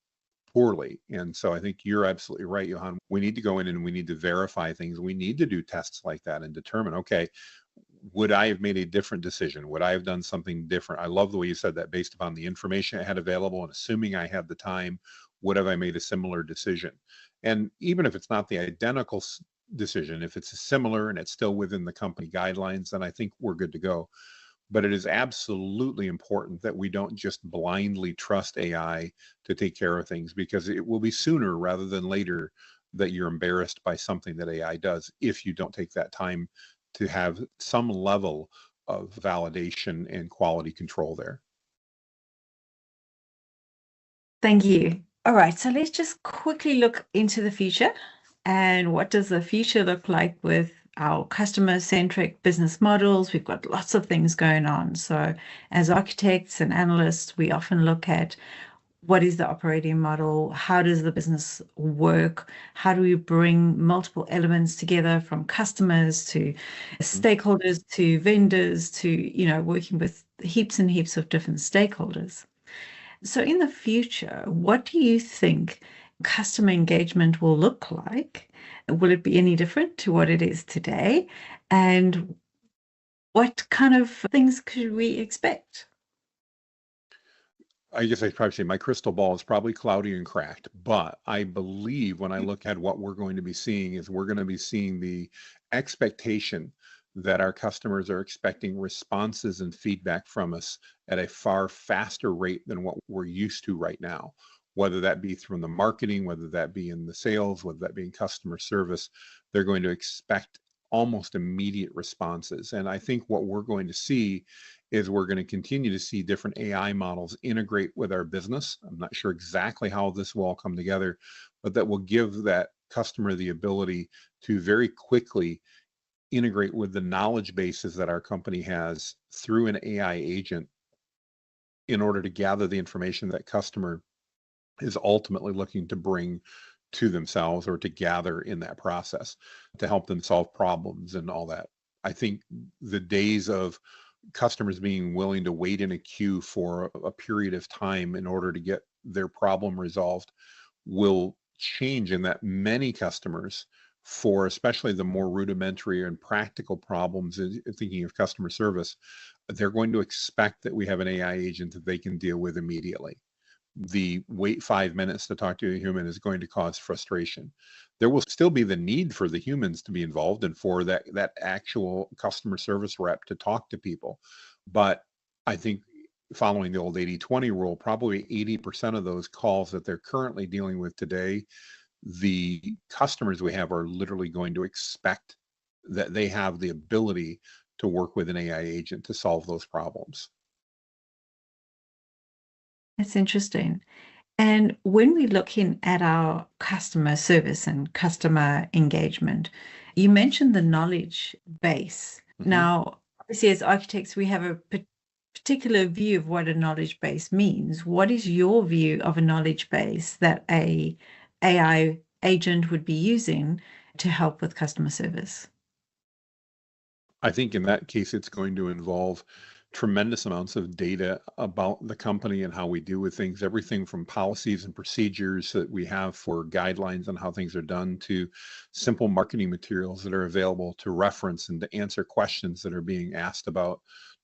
poorly. And so I think you're absolutely right, Johan. We need to go in and we need to verify things. We need to do tests like that and determine, okay, would I have made a different decision? Would I have done something different? I love the way you said that, based upon the information I had available and assuming I had the time, would have I made a similar decision? And even if it's not the identical decision, if it's similar and it's still within the company guidelines, then I think we're good to go. But it is absolutely important that we don't just blindly trust AI to take care of things, because it will be sooner rather than later that you're embarrassed by something that AI does if you don't take that time to have some level of validation and quality control there. Thank you. All right, so let's just quickly look into the future. And what does the future look like with our customer-centric business models? We've got lots of things going on. So as architects and analysts, we often look at what is the operating model? How does the business work? How do we bring multiple elements together, from customers to stakeholders to vendors to, working with heaps and heaps of different stakeholders? So in the future, what do you think customer engagement will look like? Will it be any different to what it is today? And what kind of things could we expect? I guess I'd probably say my crystal ball is probably cloudy and cracked, but I believe when I look at what we're going to be seeing is we're going to be seeing the expectation that our customers are expecting responses and feedback from us at a far faster rate than what we're used to right now, whether that be from the marketing, whether that be in the sales, whether that be in customer service. They're going to expect almost immediate responses. And I think what we're going to see is we're going to continue to see different AI models integrate with our business. I'm not sure exactly how this will all come together, but that will give that customer the ability to very quickly integrate with the knowledge bases that our company has through an AI agent in order to gather the information that customer is ultimately looking to bring to themselves or to gather in that process to help them solve problems and all that. I think the days of customers being willing to wait in a queue for a period of time in order to get their problem resolved will change, in that many customers, for especially the more rudimentary and practical problems, thinking of customer service, they're going to expect that we have an AI agent that they can deal with immediately, the wait 5 minutes to talk to a human is going to cause frustration. There will still be the need for the humans to be involved and for that actual customer service rep to talk to people. But I think following the old 80-20 rule, probably 80% of those calls that they're currently dealing with today, the customers we have are literally going to expect that they have the ability to work with an AI agent to solve those problems. That's interesting. And when we're looking at our customer service and customer engagement, you mentioned the knowledge base. Mm-hmm. Now, obviously, as architects, we have a particular view of what a knowledge base means. What is your view of a knowledge base that a AI agent would be using to help with customer service? I think in that case, it's going to involve tremendous amounts of data about the company and how we deal with things, everything from policies and procedures that we have for guidelines on how things are done to simple marketing materials that are available to reference and to answer questions that are being asked about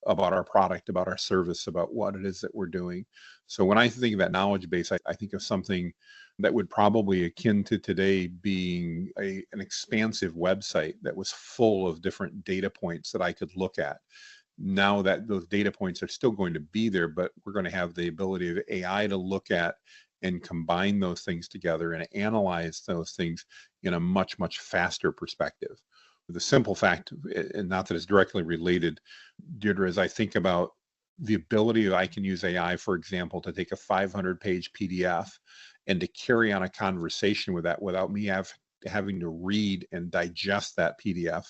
our product, about our service, about what it is that we're doing. So when I think of that knowledge base, I think of something that would probably akin to today being an expansive website that was full of different data points that I could look at. Now that those data points are still going to be there, but we're going to have the ability of AI to look at and combine those things together and analyze those things in a much, much faster perspective. The simple fact, and not that it's directly related, Deirdre, as I think about the ability that I can use AI, for example, to take a 500-page PDF and to carry on a conversation with that without me having to read and digest that PDF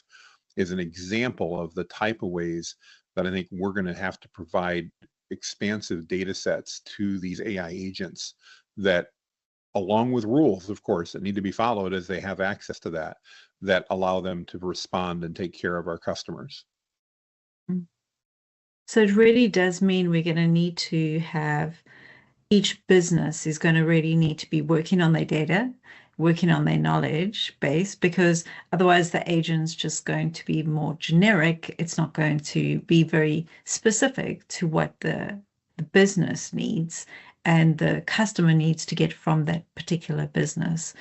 is an example of the type of ways that I think we're going to have to provide expansive data sets to these AI agents that, along with rules, of course, that need to be followed as they have access to that allow them to respond and take care of our customers. So it really does mean we're going to need to have, each business is going to really need to be working on their data, working on their knowledge base, because otherwise the agent's just going to be more generic. It's not going to be very specific to what the business needs and the customer needs to get from that particular business.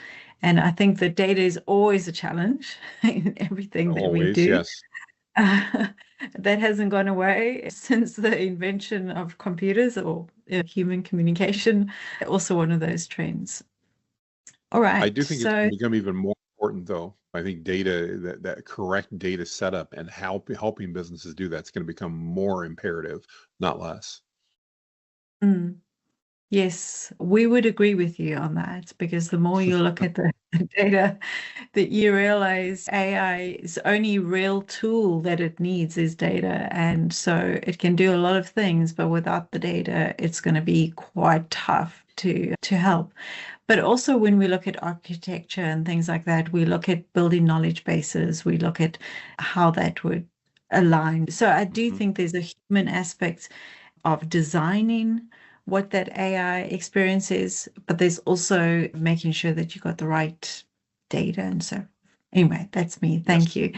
And I think the data is always a challenge in everything that we do. Yes. That hasn't gone away since the invention of computers or human communication. Also one of those trends. All right. I do think it's going to become even more important, though. I think data, that correct data setup and helping businesses do that's going to become more imperative, not less. Yes, we would agree with you on that, because the more you look at the data, that you realize AI's only real tool that it needs is data. And so it can do a lot of things, but without the data, it's going to be quite tough to help. But also when we look at architecture and things like that, we look at building knowledge bases, we look at how that would align. So I do think there's a human aspect of designing what that AI experience is, but there's also making sure that you got the right data. And so anyway, that's me. Thank you.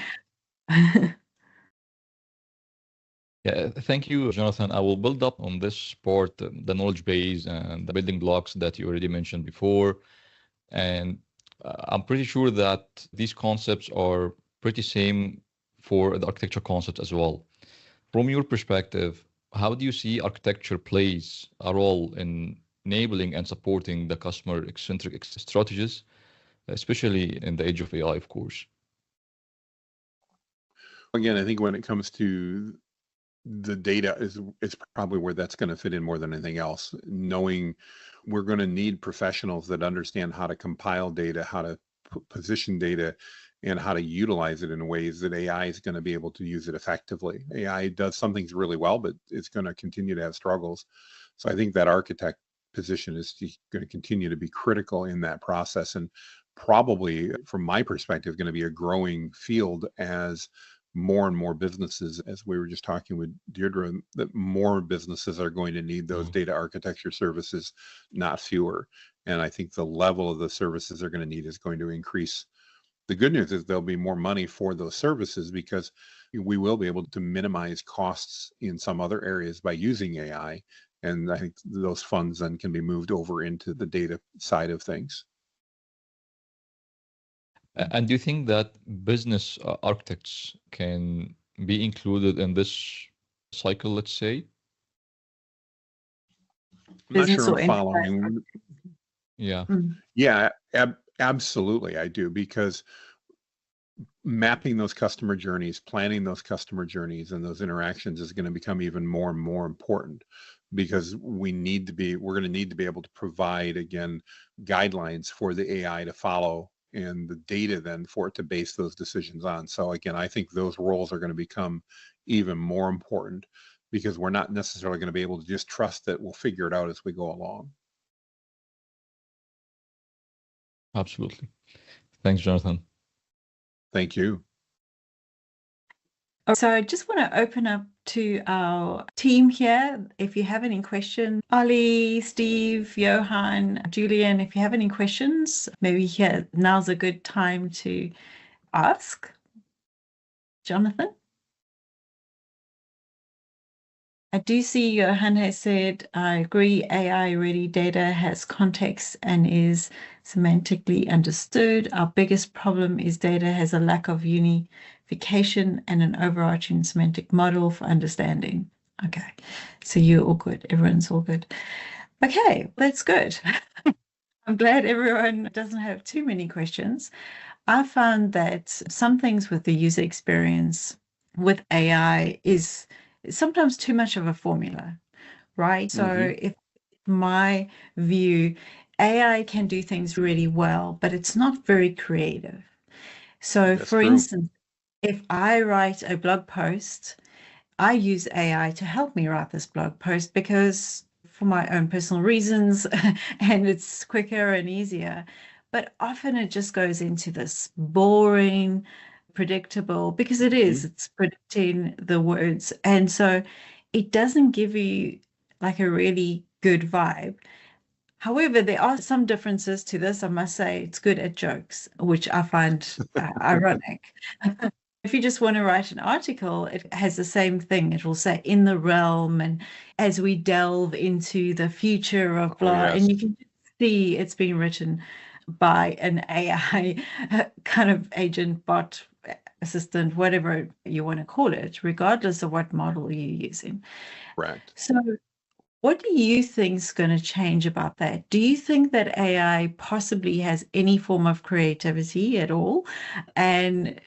Yeah, thank you, Jonathan. I will build up on this part, the knowledge base and the building blocks that you already mentioned before. And I'm pretty sure that these concepts are pretty same for the architecture concepts as well. From your perspective, how do you see architecture plays a role in enabling and supporting the customer-centric strategies, especially in the age of AI, of course? Again, I think when it comes to the data is probably where that's going to fit in more than anything else. Knowing we're going to need professionals that understand how to compile data, how to position data, and how to utilize it in ways that AI is going to be able to use it effectively. AI does some things really well, but it's going to continue to have struggles. So I think that architect position is going to continue to be critical in that process, and probably, from my perspective, going to be a growing field as more and more businesses, as we were just talking with Deirdre, that more businesses are going to need those data architecture services, not fewer. And I think the level of the services they're going to need is going to increase. The good news is there'll be more money for those services because we will be able to minimize costs in some other areas by using AI. And I think those funds then can be moved over into the data side of things. And do you think that business architects can be included in this cycle, let's say? I'm not Business sure or I'm enterprise. following. Yeah. Yeah, absolutely, I do, because mapping those customer journeys, planning those customer journeys and those interactions is going to become even more and more important, because we're going to need to be able to provide, again, guidelines for the AI to follow and the data then for it to base those decisions on. So again, I think those roles are going to become even more important, because we're not necessarily going to be able to just trust that we'll figure it out as we go along. Absolutely. Thanks, Jonathan. Thank you. So I just want to open up to our team here. If you have any questions, Ali, Steve, Johan, Julian, if you have any questions, maybe here now's a good time to ask. Jonathan? I do see Johan has said, I agree, AI-ready data has context and is semantically understood. Our biggest problem is data has a lack of unification and an overarching semantic model for understanding. Okay, so you're all good. Everyone's all good. Okay, that's good. I'm glad everyone doesn't have too many questions. I found that some things with the user experience with AI is sometimes too much of a formula, right? So if my view, AI can do things really well, but it's not very creative. So That's for true. instance, if I write a blog post, I use AI to help me write this blog post because for my own personal reasons, and it's quicker and easier. But often it just goes into this boring, predictable, because it is, it's predicting the words. And so it doesn't give you like a really good vibe. However, there are some differences to this. I must say it's good at jokes, which I find ironic. If you just want to write an article, it has the same thing. It will say in the realm, and as we delve into the future of blah, yes. and you can see it's being written by an AI kind of agent, bot, assistant, whatever you want to call it, regardless of what model you're using. Correct. So what do you think is going to change about that? Do you think that AI possibly has any form of creativity at all? And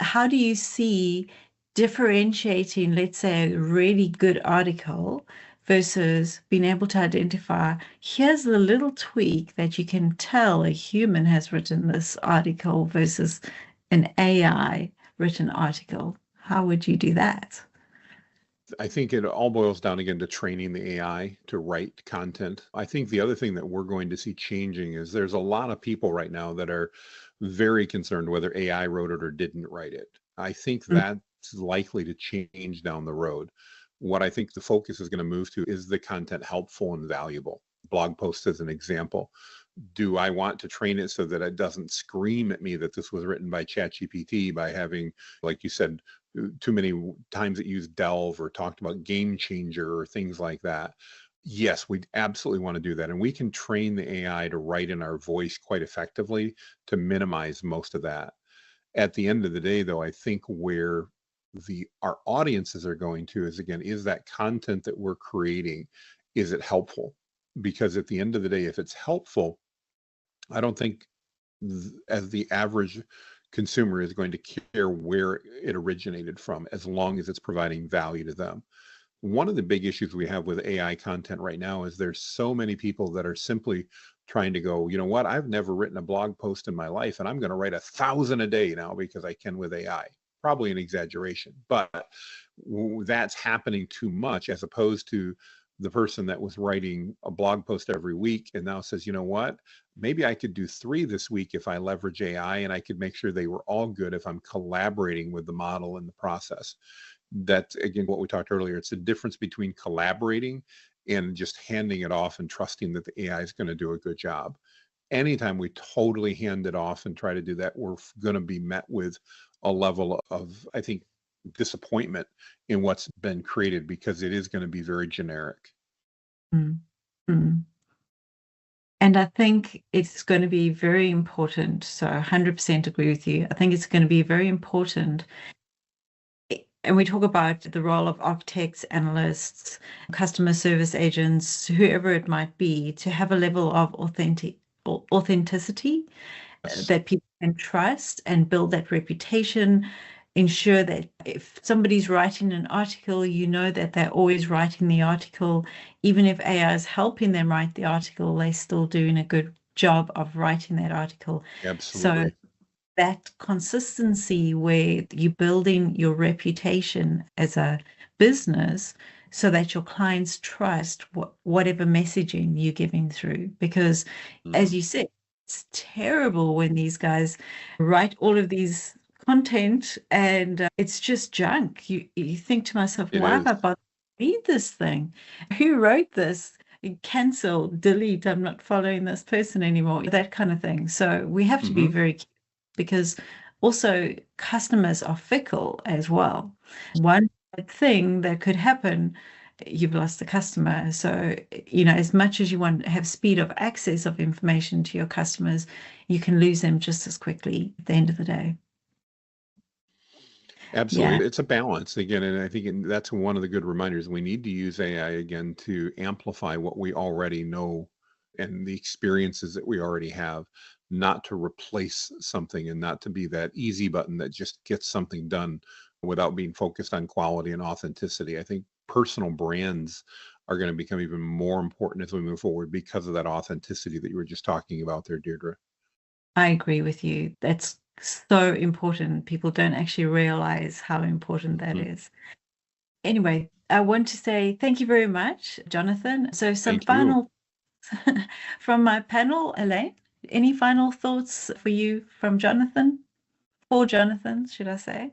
how do you see differentiating, let's say, a really good article versus being able to identify, here's the little tweak that you can tell a human has written this article versus an AI written article? How would you do that? I think it all boils down again to training the AI to write content. I think the other thing that we're going to see changing is there's a lot of people right now that are very concerned whether AI wrote it or didn't write it. I think that's likely to change down the road. What I think the focus is going to move to is the content helpful and valuable. Blog post as an example. Do I want to train it so that it doesn't scream at me that this was written by ChatGPT by having, like you said, too many times it used delve or talked about game changer or things like that? Yes, we absolutely want to do that. And we can train the AI to write in our voice quite effectively to minimize most of that. At the end of the day, though, I think where our audiences are going to is, again, is that content that we're creating, is it helpful? Because at the end of the day, if it's helpful, I don't think as the average consumer is going to care where it originated from, as long as it's providing value to them. One of the big issues we have with AI content right now is there's so many people that are simply trying to go, you know what, I've never written a blog post in my life, and I'm going to write 1,000 a day now because I can with AI. Probably an exaggeration, but that's happening too much, as opposed to the person that was writing a blog post every week and now says, you know what, maybe I could do 3 this week if I leverage AI, and I could make sure they were all good if I'm collaborating with the model in the process. That's, again, what we talked earlier. It's a difference between collaborating and just handing it off and trusting that the AI is going to do a good job. Anytime we totally hand it off and try to do that, we're going to be met with a level of, I think, disappointment in what's been created, because it is going to be very generic. Mm. Mm. And I think it's going to be very important. So I 100% agree with you. I think it's going to be very important. And we talk about the role of architects, analysts, customer service agents, whoever it might be, to have a level of authenticity that people can trust and build that reputation. Ensure that if somebody's writing an article, you know that they're always writing the article. Even if AI is helping them write the article, they're still doing a good job of writing that article. Absolutely. So that consistency where you're building your reputation as a business so that your clients trust whatever messaging you're giving through. Because as you said, it's terrible when these guys write all of these content and it's just junk. You think to myself, why have I bothered to read this thing? Who wrote this? Cancel, delete, I'm not following this person anymore, that kind of thing. So we have to be very careful, because also customers are fickle as well. One bad thing that could happen, you've lost the customer. So, as much as you want to have speed of access of information to your customers, you can lose them just as quickly at the end of the day. Absolutely. Yeah. It's a balance again. And I think that's one of the good reminders. We need to use AI again to amplify what we already know and the experiences that we already have, not to replace something and not to be that easy button that just gets something done without being focused on quality and authenticity. I think personal brands are going to become even more important as we move forward because of that authenticity that you were just talking about there, Deirdre. I agree with you. That's so important. People don't actually realize how important that is. Anyway, I want to say thank you very much, Jonathan. So some final from my panel, Alain, any final thoughts for you from Jonathan? Or Jonathan, should I say?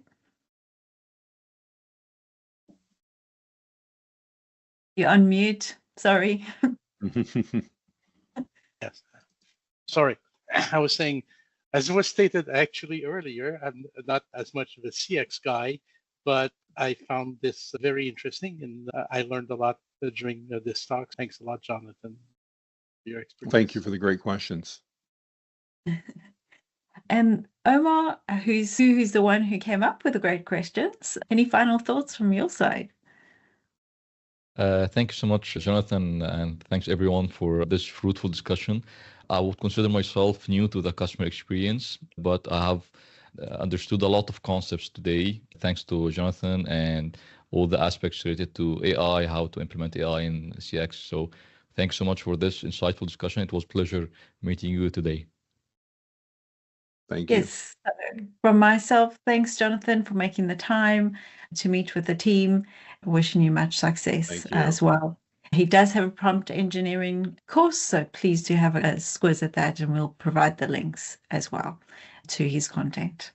You're on mute. Sorry. Yes. Sorry. I was saying, as was stated actually earlier, I'm not as much of a CX guy, but I found this very interesting and I learned a lot during this talk. Thanks a lot, Jonathan, for your expertise. Thank you for the great questions. And Omar, who's the one who came up with the great questions, any final thoughts from your side? Thank you so much, Jonathan, and thanks everyone for this fruitful discussion. I would consider myself new to the customer experience, but I have understood a lot of concepts today, thanks to Jonathan and all the aspects related to AI, how to implement AI in CX. So thanks so much for this insightful discussion. It was a pleasure meeting you today. Thank you. Yes, from myself, thanks, Jonathan, for making the time to meet with the team. Wishing you much success as well. He does have a prompt engineering course, so please do have a squiz at that, and we'll provide the links as well to his content.